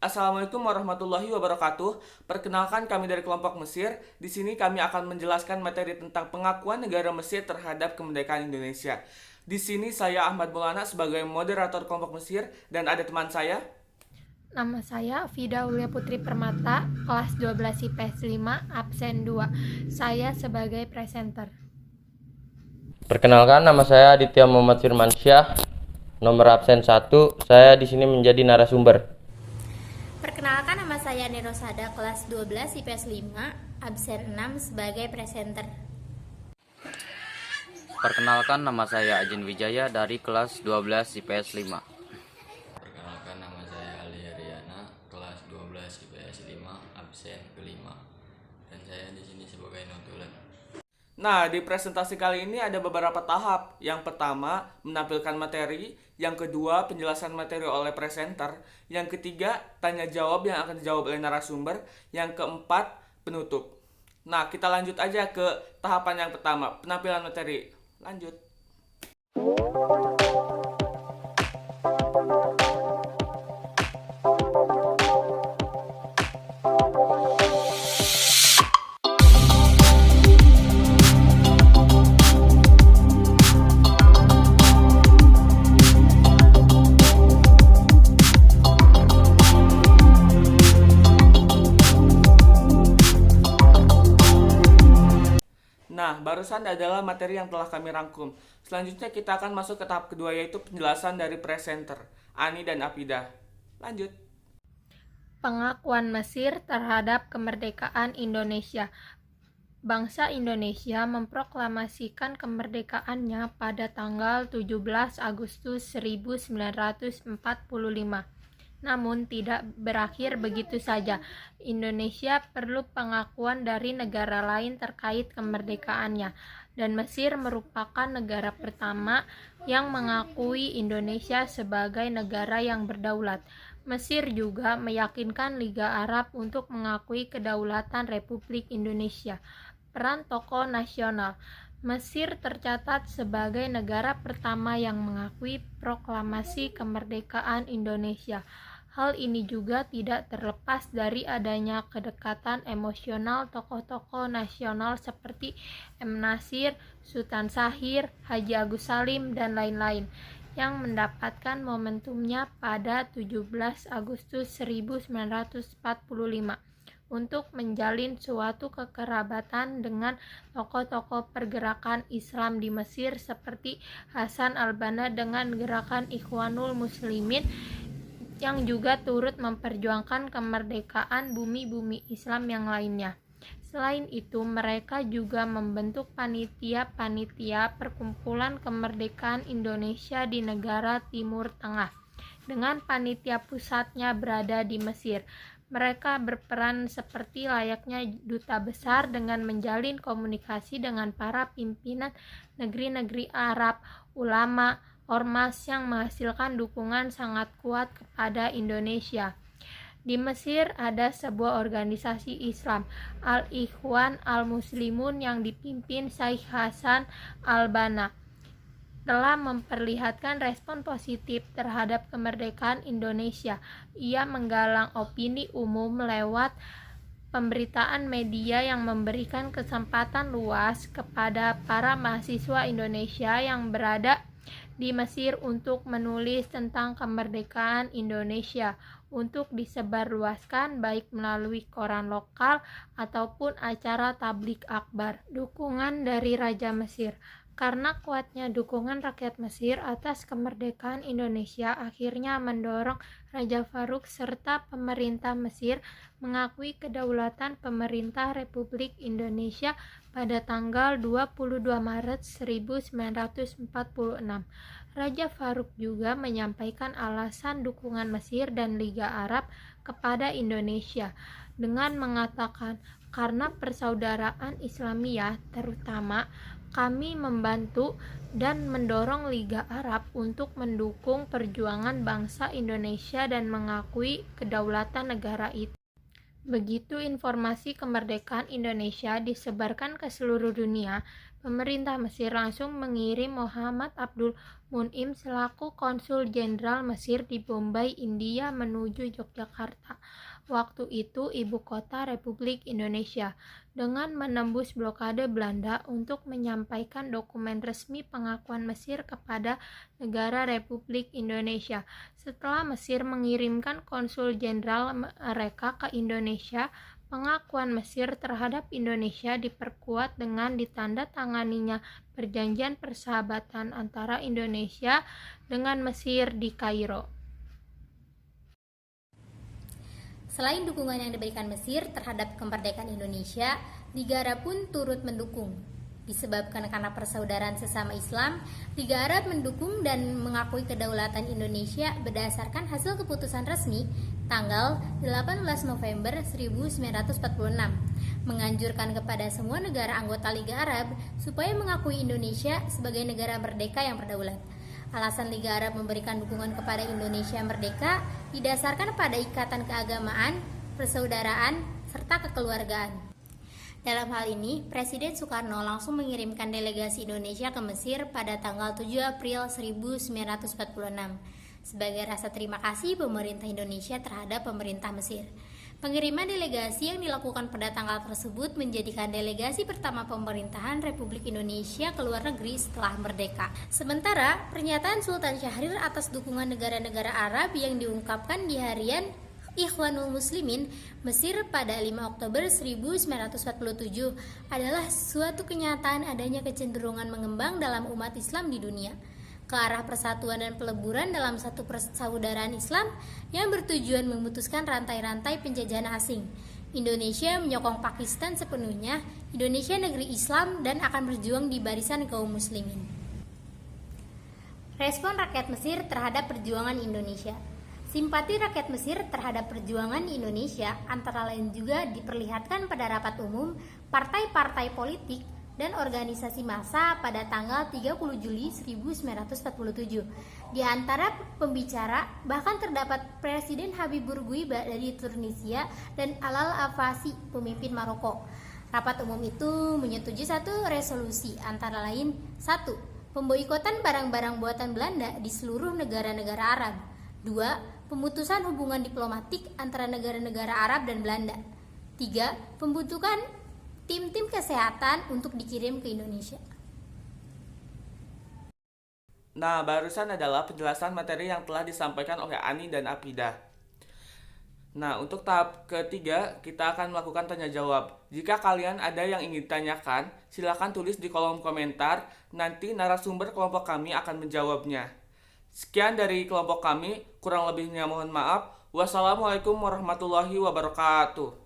Assalamualaikum warahmatullahi wabarakatuh. Perkenalkan kami dari kelompok Mesir. Di sini kami akan menjelaskan materi tentang pengakuan negara Mesir terhadap kemerdekaan Indonesia. Di sini saya Ahmad Maulana sebagai moderator kelompok Mesir dan ada teman saya. Nama saya Fida Ulia Putri Permata, kelas 12 IPS 5, absen 2. Saya sebagai presenter. Perkenalkan, nama saya Aditya Muhammad Firmansyah, nomor absen 1. Saya di sini menjadi narasumber. Perkenalkan, nama saya Nirosada, kelas 12 IPS 5, absen 6 sebagai presenter. Perkenalkan, nama saya Ajin Wijaya dari kelas 12 IPS 5. Perkenalkan, nama saya Ali Haryana, kelas 12 IPS 5, absen kelima. Dan saya di sini sebagai notulen. Nah, di presentasi kali ini ada beberapa tahap. Yang pertama, menampilkan materi. Yang kedua, penjelasan materi oleh presenter. Yang ketiga, tanya jawab yang akan dijawab oleh narasumber. Yang keempat, penutup. Nah, kita lanjut aja ke tahapan yang pertama, penampilan materi. Lanjut. Nah, barusan adalah materi yang telah kami rangkum. Selanjutnya kita akan masuk ke tahap kedua, yaitu penjelasan dari presenter, Ani dan Apida. Lanjut. Pengakuan Mesir terhadap kemerdekaan Indonesia. Bangsa Indonesia memproklamasikan kemerdekaannya pada tanggal 17 Agustus 1945. Namun tidak berakhir begitu saja. Indonesia perlu pengakuan dari negara lain terkait kemerdekaannya, dan Mesir merupakan negara pertama yang mengakui Indonesia sebagai negara yang berdaulat. Mesir juga meyakinkan Liga Arab untuk mengakui kedaulatan Republik Indonesia. Peran tokoh nasional. Mesir tercatat sebagai negara pertama yang mengakui proklamasi kemerdekaan Indonesia. Hal ini juga tidak terlepas dari adanya kedekatan emosional tokoh-tokoh nasional seperti M. Nasir, Sultan Syahrir, Haji Agus Salim, dan lain-lain, yang mendapatkan momentumnya pada 17 Agustus 1945 untuk menjalin suatu kekerabatan dengan tokoh-tokoh pergerakan Islam di Mesir seperti Hasan al-Banna dengan gerakan Ikhwanul Muslimin yang juga turut memperjuangkan kemerdekaan bumi-bumi Islam yang lainnya. Selain itu, mereka juga membentuk panitia-panitia perkumpulan kemerdekaan Indonesia di negara Timur Tengah, dengan panitia pusatnya berada di Mesir. Mereka berperan seperti layaknya duta besar dengan menjalin komunikasi dengan para pimpinan negeri-negeri Arab, ulama, ormas yang menghasilkan dukungan sangat kuat kepada Indonesia. Di Mesir ada sebuah organisasi Islam, Al-Ikhwan Al-Muslimun, yang dipimpin Syekh Hasan al-Banna, telah memperlihatkan respon positif terhadap kemerdekaan Indonesia. Ia menggalang opini umum lewat pemberitaan media yang memberikan kesempatan luas kepada para mahasiswa Indonesia yang berada di Mesir untuk menulis tentang kemerdekaan Indonesia untuk disebarluaskan baik melalui koran lokal ataupun acara tablik akbar. Dukungan dari Raja Mesir. Karena kuatnya dukungan rakyat Mesir atas kemerdekaan Indonesia akhirnya mendorong Raja Farouk serta pemerintah Mesir mengakui kedaulatan pemerintah Republik Indonesia pada tanggal 22 Maret 1946. Raja Farouk juga menyampaikan alasan dukungan Mesir dan Liga Arab kepada Indonesia dengan mengatakan, karena persaudaraan Islamiyah terutama, kami membantu dan mendorong Liga Arab untuk mendukung perjuangan bangsa Indonesia dan mengakui kedaulatan negara itu. Begitu informasi kemerdekaan Indonesia disebarkan ke seluruh dunia, pemerintah Mesir langsung mengirim Muhammad Abdul Mun'im selaku konsul jenderal Mesir di Bombay, India menuju Yogyakarta, waktu itu ibu kota Republik Indonesia, dengan menembus blokade Belanda untuk menyampaikan dokumen resmi pengakuan Mesir kepada negara Republik Indonesia. Setelah Mesir mengirimkan konsul jenderal mereka ke Indonesia, pengakuan Mesir terhadap Indonesia diperkuat dengan ditandatanganinya perjanjian persahabatan antara Indonesia dengan Mesir di Kairo. Selain dukungan yang diberikan Mesir terhadap kemerdekaan Indonesia, Liga Arab pun turut mendukung. Disebabkan karena persaudaraan sesama Islam, Liga Arab mendukung dan mengakui kedaulatan Indonesia berdasarkan hasil keputusan resmi tanggal 18 November 1946, menganjurkan kepada semua negara anggota Liga Arab supaya mengakui Indonesia sebagai negara merdeka yang berdaulat. Alasan Liga Arab memberikan dukungan kepada Indonesia merdeka didasarkan pada ikatan keagamaan, persaudaraan, serta kekeluargaan. Dalam hal ini, Presiden Soekarno langsung mengirimkan delegasi Indonesia ke Mesir pada tanggal 7 April 1946 sebagai rasa terima kasih pemerintah Indonesia terhadap pemerintah Mesir. Pengiriman delegasi yang dilakukan pada tanggal tersebut menjadikan delegasi pertama pemerintahan Republik Indonesia ke luar negeri setelah merdeka. Sementara, pernyataan Sultan Syahrir atas dukungan negara-negara Arab yang diungkapkan di harian Ikhwanul Muslimin Mesir pada 5 Oktober 1947 adalah suatu kenyataan adanya kecenderungan mengembang dalam umat Islam di dunia ke arah persatuan dan peleburan dalam satu persaudaraan Islam yang bertujuan memutuskan rantai-rantai penjajahan asing. Indonesia menyokong Pakistan sepenuhnya, Indonesia negeri Islam dan akan berjuang di barisan kaum muslimin. Respon rakyat Mesir terhadap perjuangan Indonesia. Simpati rakyat Mesir terhadap perjuangan Indonesia antara lain juga diperlihatkan pada rapat umum partai-partai politik dan organisasi massa pada tanggal 30 Juli 1947. Di antara pembicara bahkan terdapat Presiden Habibur Guiba dari Tunisia dan Alal Afasi, pemimpin Maroko. Rapat umum itu menyetujui satu resolusi antara lain: 1. Pemboikotan barang-barang buatan Belanda di seluruh negara-negara Arab. 2. Pemutusan hubungan diplomatik antara negara-negara Arab dan Belanda. 3. Pembentukan tim-tim kesehatan untuk dikirim ke Indonesia. Nah, barusan adalah penjelasan materi yang telah disampaikan oleh Ani dan Apida. Nah, untuk tahap ketiga, kita akan melakukan tanya jawab. Jika kalian ada yang ingin ditanyakan, silakan tulis di kolom komentar, nanti narasumber kelompok kami akan menjawabnya. Sekian dari kelompok kami, kurang lebihnya mohon maaf. Wassalamualaikum warahmatullahi wabarakatuh.